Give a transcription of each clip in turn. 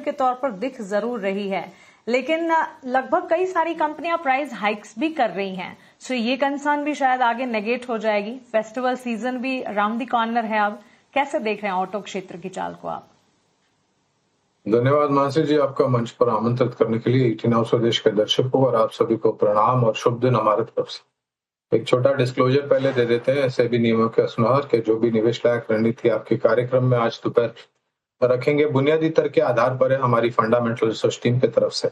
के तौर पर दिख जरूर रही है, लेकिन लगभग कई सारी कंपनियां प्राइस हाइक्स भी कर रही हैं। सो ये कंसर्न भी शायद आगे नेगेट हो जाएगी। फेस्टिवल सीजन भी अराउंड द कॉर्नर है। अब कैसे देख रहे हैं ऑटो क्षेत्र की चाल को आप? धन्यवाद मानसी जी, आपका मंच पर आमंत्रित करने के लिए। 18 स्वदेश के दर्शकों और आप सभी को प्रणाम और शुभ दिन हमारे तरफ से। एक छोटा डिस्क्लोजर पहले दे देते हैं सेबी नियमों के अनुसार के जो भी निवेश लायक रणनीति आपके कार्यक्रम में आज दोपहर रखेंगे बुनियादी तर्क के आधार पर है, हमारी फंडामेंटल रिसर्च टीम की तरफ से।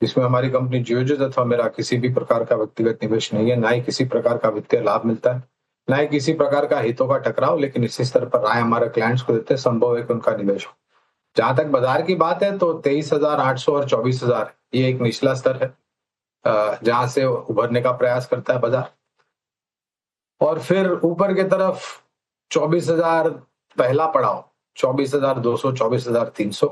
इसमें हमारी कंपनी जियोजेट अथवा मेरा किसी भी प्रकार का व्यक्तिगत निवेश नहीं है, ना ही किसी प्रकार का वित्तीय लाभ मिलता है, ना ही किसी प्रकार का हितों का टकराव, लेकिन इसी स्तर पर राय हमारे क्लाइंट्स को देते हैं, संभव है कि उनका निवेश हो। जहां तक बाजार की बात है तो 23,800 और 24,000 ये एक निचला स्तर है जहां से उभरने का प्रयास करता है बाजार, और फिर ऊपर की तरफ 24,000 पहला पड़ाव, 24,200, 24,300,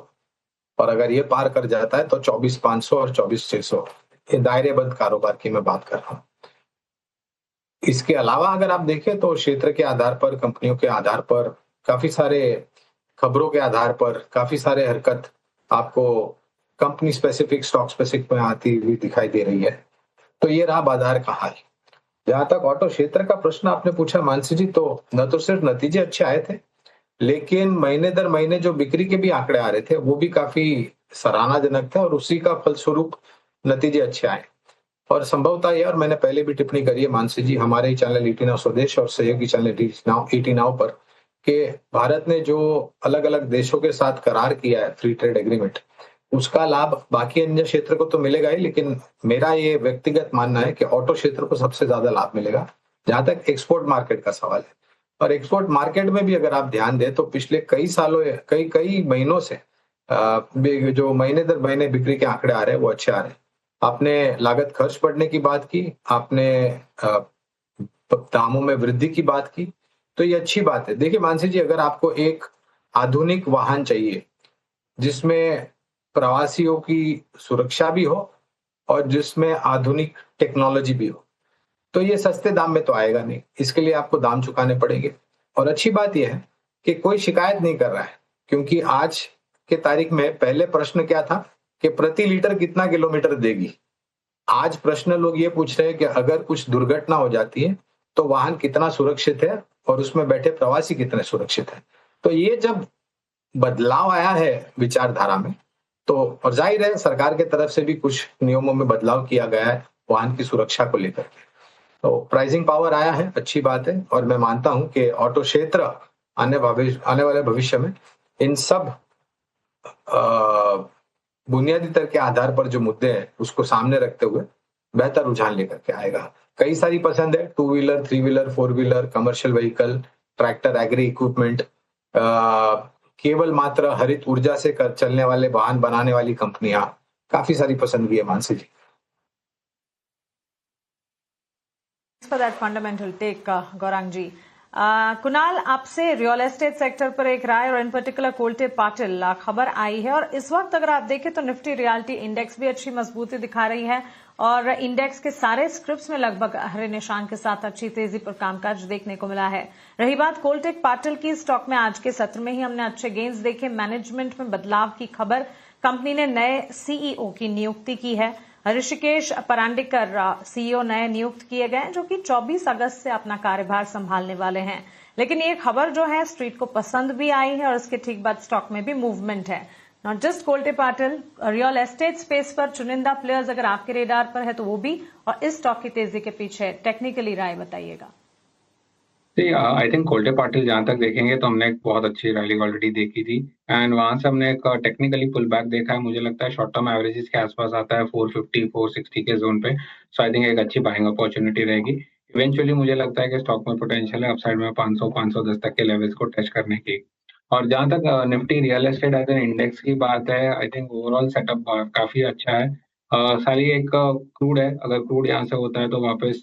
और अगर ये पार कर जाता है तो 24,500 और 24,600। ये दायरेबंद कारोबार की मैं बात कर रहा हूँ। इसके अलावा अगर आप देखें तो क्षेत्र के आधार पर, कंपनियों के आधार पर, काफी सारे खबरों के आधार पर काफी सारे हरकत आपको कंपनी स्पेसिफिक, स्टॉक स्पेसिफिक में आती हुई दिखाई दे रही है। तो ये रहा बाजार का हाल। जहां तक ऑटो क्षेत्र का प्रश्न आपने पूछा मानसी जी, तो न तो सिर्फ नतीजे अच्छे आए थे, लेकिन महीने दर महीने जो बिक्री के भी आंकड़े आ रहे थे वो भी काफी सराहनाजनक थे, और उसी का फलस्वरूप नतीजे अच्छे आए। और संभवतः यह, और मैंने पहले भी टिप्पणी करी है मानसी जी हमारे ही चैनल 18 स्वदेश और सहयोगी चैनल 18 पर, कि भारत ने जो अलग अलग देशों के साथ करार किया है, फ्री ट्रेड एग्रीमेंट, उसका लाभ बाकी अन्य क्षेत्र को तो मिलेगा ही, लेकिन मेरा ये व्यक्तिगत मानना है कि ऑटो क्षेत्र को सबसे ज्यादा लाभ मिलेगा जहां तक एक्सपोर्ट मार्केट का सवाल है। और एक्सपोर्ट मार्केट में भी अगर आप ध्यान दें तो पिछले कई सालों, कई महीनों से जो महीने दर महीने बिक्री के आंकड़े आ रहे हैं वो अच्छे आ रहे हैं। आपने लागत खर्च बढ़ने की बात की, आपने दामों में वृद्धि की बात की, तो ये अच्छी बात है। देखिए मानसी जी, अगर आपको एक आधुनिक वाहन चाहिए जिसमें प्रवासियों की सुरक्षा भी हो और जिसमें आधुनिक टेक्नोलॉजी भी हो, तो ये सस्ते दाम में तो आएगा नहीं, इसके लिए आपको दाम चुकाने पड़ेंगे। और अच्छी बात यह है कि कोई शिकायत नहीं कर रहा है, क्योंकि आज के तारीख में पहले प्रश्न क्या था कि प्रति लीटर कितना किलोमीटर देगी। आज प्रश्न लोग ये पूछ रहे हैं कि अगर कुछ दुर्घटना हो जाती है तो वाहन कितना सुरक्षित है और उसमें बैठे प्रवासी कितने सुरक्षित है। तो ये जब बदलाव आया है विचारधारा में, तो और जाहिर है सरकार के तरफ से भी कुछ नियमों में बदलाव किया गया है वाहन की सुरक्षा को लेकर के, तो प्राइसिंग पावर आया है, अच्छी बात है। और मैं मानता हूं कि ऑटो क्षेत्र आने वाले भविष्य में इन सब बुनियादी तर्क के आधार पर जो मुद्दे हैं उसको सामने रखते हुए बेहतर रुझान लेकर के आएगा। कई सारी पसंद है, 2 wheeler, 3 wheeler, 4 wheeler, commercial vehicle, tractor, agri equipment, केवल मात्र हरित ऊर्जा से चलने वाले वाहन बनाने वाली कंपनियां, काफी सारी पसंद भी है मानसी जी। For that fundamental take, Gaurang जी। कुणाल, आपसे रियल एस्टेट सेक्टर पर एक राय, और इन पर्टिकुलर कोल्टे पाटिल खबर आई है, और इस वक्त अगर आप देखें तो निफ्टी रियल्टी इंडेक्स भी अच्छी मजबूती दिखा रही है, और इंडेक्स के सारे स्क्रिप्ट्स में लगभग हरे निशान के साथ अच्छी तेजी पर कामकाज देखने को मिला है। रही बात कोल्टेक पाटिल की, स्टॉक में आज के सत्र में ही हमने अच्छे गेन्स देखे, मैनेजमेंट में बदलाव की खबर, कंपनी ने नए सीईओ की नियुक्ति की है। ऋषिकेश परांडिकर सीईओ नए नियुक्त किए गए, जो कि 24 अगस्त से अपना कार्यभार संभालने वाले हैं। लेकिन ये खबर जो है स्ट्रीट को पसंद भी आई है, और इसके ठीक बाद स्टॉक में भी मूवमेंट है। Not just Kolte Patil, real estate space पर चुनिंदा प्लेयर्स अगर आपके रेडार पर है तो वो भी, और इस स्टॉक की तेजी के पीछे टेक्निकली राय बताइएगा। आई थिंक कोल्टे पाटिल जहां तक देखेंगे तो हमने एक बहुत अच्छी रैली ऑलरेडी देखी थी, एंड वहां से हमने एक टेक्निकली पुल बैक देखा है। मुझे लगता है शॉर्ट टर्म एवरेजेस के आसपास आता है 450 460 के जोन पे। सो आई थिंक एक अच्छी बाइंग अपॉर्चुनिटी रहेगी। इवेंचुअली मुझे लगता है कि स्टॉक में पोटेंशियल है अपसाइड में 500 510 तक के लेवल्स को टच करने की। और जहां तक Nifty real estate as an index की बात है, आई थिंक ओवरऑल सेटअप काफी अच्छा है। सारी एक क्रूड है, अगर क्रूड यहाँ से होता है तो वापस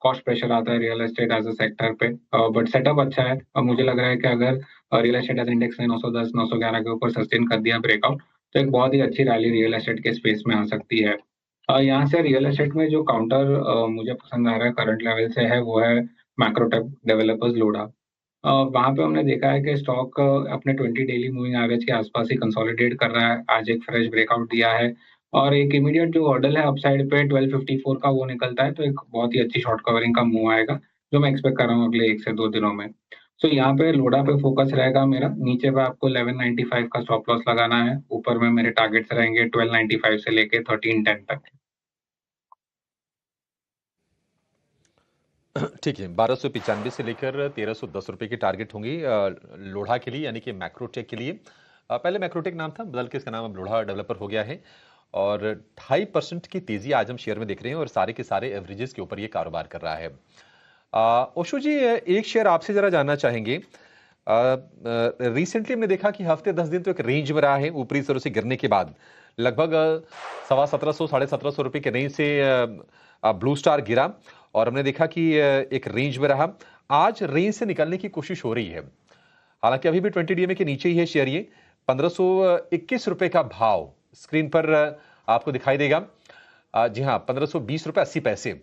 कॉस्ट प्रेशर आता है real estate as a sector पे, बट सेटअप अच्छा है। और मुझे लग रहा है कि अगर रियल एस्टेट एज इंडेक्स ने 910 911 के ऊपर सस्टेन कर दिया ब्रेकआउट, तो एक बहुत ही अच्छी रैली रियल एस्टेट के स्पेस में आ सकती है। यहाँ से रियल एस्टेट में जो काउंटर मुझे पसंद आ रहा है करंट लेवल से है, वो है मैक्रोटेक डेवलपर्स लोढ़ा। वहां पे हमने देखा है कि स्टॉक अपने 20 डेली मूविंग एवरेज के आसपास ही कंसोलिडेट कर रहा है। आज एक फ्रेश ब्रेकआउट दिया है और एक इमीडिएट जो हर्डल है अपसाइड पे 1254 का वो निकलता है तो एक बहुत ही अच्छी शॉर्ट कवरिंग का मूव आएगा जो मैं एक्सपेक्ट कर रहा हूँ अगले 1 से 2 दिनों में। सो यहाँ पे लोडा पे फोकस रहेगा मेरा। नीचे पे आपको 1195 का स्टॉप लॉस लगाना है। ऊपर में मेरे टारगेट्स रहेंगे 1295 से लेके 1310 तक। ठीक है, 1295 से लेकर 1310 रुपए की टारगेट होंगी लोढ़ा के लिए, यानी कि मैक्रोटेक के लिए। पहले मैक्रोटेक नाम था, बदल के इसका नाम अब लोढ़ा डेवलपर हो गया है और 2.5% की तेजी आज हम शेयर में देख रहे हैं और सारे के सारे एवरेजेस के ऊपर ये कारोबार कर रहा है। ओशो जी, एक शेयर आपसे जरा जानना चाहेंगे। रिसेंटली हमने देखा कि हफ्ते 10 दिन तो एक रेंज में रहा है, ऊपरी स्तरों से गिरने के बाद लगभग 1750 साढ़े 1700 रुपए के रेंज से ब्लू स्टार गिरा और हमने देखा कि एक रेंज में रहा। आज रेंज से निकलने की कोशिश हो रही है, हालांकि अभी भी 20 डीएमए के नीचे ही है शेयर। ये 1521 रुपए का भाव स्क्रीन पर आपको दिखाई देगा। जी हाँ, 1520 रुपए 80 पैसे।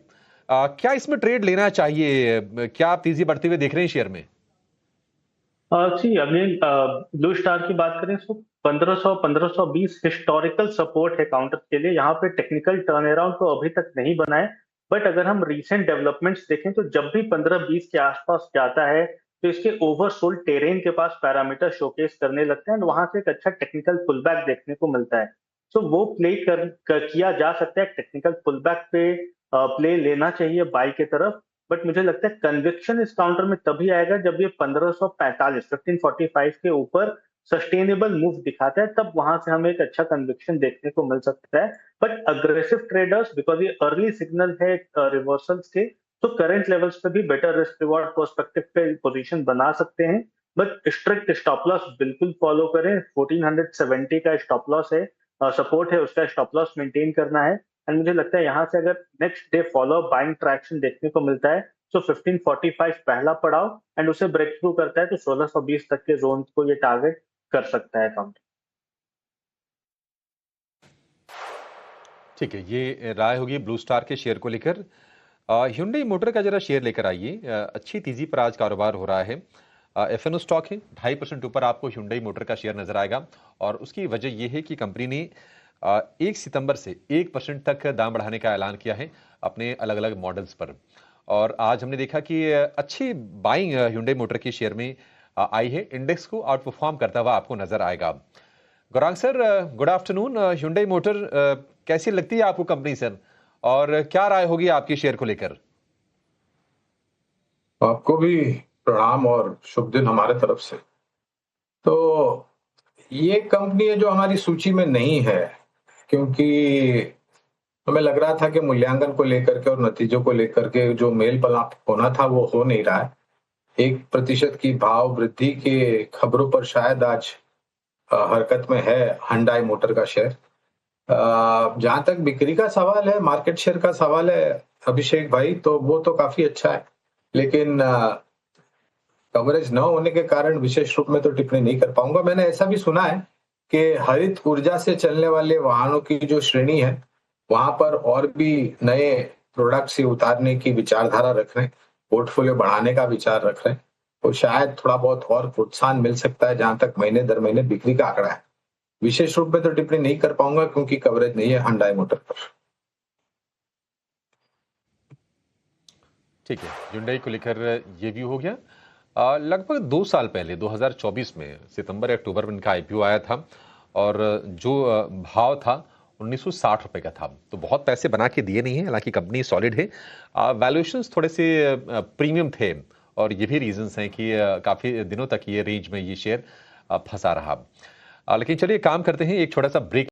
क्या इसमें ट्रेड लेना चाहिए? क्या आप तेजी बढ़ते हुए देख रहे हैं शेयर में? जी अगेन ब्लू स्टार की बात करें तो 1500-1520 हिस्टोरिकल सपोर्ट है काउंटर के लिए। यहाँ पे टेक्निकल टर्न अराउंड तो अभी तक नहीं बना है, बट अगर हम रीसेंट डेवलपमेंट्स देखें तो जब भी 15-20 के आसपास जाता है तो इसके ओवरसोल्ड टेरेन के पास पैरामीटर शोकेस करने लगते हैं और वहां से एक अच्छा टेक्निकल पुलबैक देखने को मिलता है। सो वो प्ले किया जा सकता है। टेक्निकल पुलबैक पे प्ले लेना चाहिए बाई की तरफ, बट मुझे लगता है कन्विक्शन इस काउंटर में तभी आएगा जब ये 1545 के ऊपर सस्टेनेबल मूव दिखाता है, तब वहां से हमें एक अच्छा कन्विक्शन देखने को मिल सकता है। बट अग्रेसिव ट्रेडर्स, बिकॉज ये अर्ली सिग्नल है रिवर्सल्स के, तो करंट लेवल्स पे भी बेटर रिस्क रिवॉर्ड पर्सपेक्टिव पे पोजीशन बना सकते हैं। बट स्ट्रिक्ट स्टॉप लॉस बिल्कुल फॉलो करें। 1470 का स्टॉप लॉस है, सपोर्ट है, उसका स्टॉप लॉस मेंटेन करना है। एंड मुझे लगता है यहाँ से अगर next day follow buying traction देखने को मिलता है तो 1545 पहला पड़ाव एंड उसे ब्रेक थ्रू करता है तो 1620 तक के जोन को ये टारगेट कर सकता है काउंटर। ठीक है, ये राय होगी ब्लू स्टार के शेयर को लेकर। hyundai मोटर का जरा शेयर लेकर आइए। अच्छी तेजी पर आज कारोबार हो रहा है। एफएनओ स्टॉक है, 2.5% ऊपर आपको hyundai मोटर का शेयर नजर आएगा और उसकी वजह यह है कि कंपनी ने 1 सितंबर से 1% तक दाम बढ़ाने का ऐलान किया है अपने अलग अलग मॉडल्स पर। और आज हमने देखा कि अच्छी बाइंग hyundai मोटर की शेयर में आई है। इंडेक्स को आउट परफॉर्म करता हुआ आपको नजर आएगा। Gaurang sir, good afternoon. hyundai motor कैसी लगती है आपको कंपनी सर, और क्या राय होगी आपकी शेयर को लेकर? आपको भी प्रणाम और शुभ दिन हमारे तरफ से। तो ये कंपनी है जो हमारी सूची में नहीं है, क्योंकि हमें लग रहा था कि मूल्यांकन को लेकर के और नतीजों को लेकर के जो मेल मिलाप होना था वो हो नहीं रहा है। 1% की भाव वृद्धि के खबरों पर शायद आज हरकत में है Hyundai मोटर का शेयर। जहां तक बिक्री का सवाल है, मार्केट शेयर का सवाल है अभिषेक भाई, तो वो तो काफी अच्छा है, लेकिन कवरेज न होने के कारण विशेष रूप में तो टिप्पणी नहीं कर पाऊंगा। मैंने ऐसा भी सुना है कि हरित ऊर्जा से चलने वाले वाहनों की जो श्रेणी है वहां पर और भी नए प्रोडक्ट से उतारने की विचारधारा रख रहे हैं, पोर्टफोलियो बढ़ाने का विचार रख रहे हैं, तो शायद थोड़ा बहुत और प्रोत्साहन मिल सकता है जहां तक महीने दर महीने बिक्री का आंकड़ा है। विशेष रूप में तो टिप्पणी नहीं कर पाऊंगा क्योंकि कवरेज नहीं है Hyundai मोटर पर। ठीक है, Hyundai को लेकर ये व्यू हो गया। लगभग 2 साल पहले 2024 में सितंबर या अक्टूबर में इनका आईपीओ आया था और जो भाव था 1960 रुपए का था, तो बहुत पैसे बना के दिए नहीं है। हालांकि कंपनी सॉलिड है, वैल्यूएशंस थोड़े से प्रीमियम थे और ये भी रीजंस हैं कि काफी दिनों तक ये रेंज में ये शेयर फंसा रहा। लेकिन चलिए काम करते हैं, एक छोटा सा ब्रेक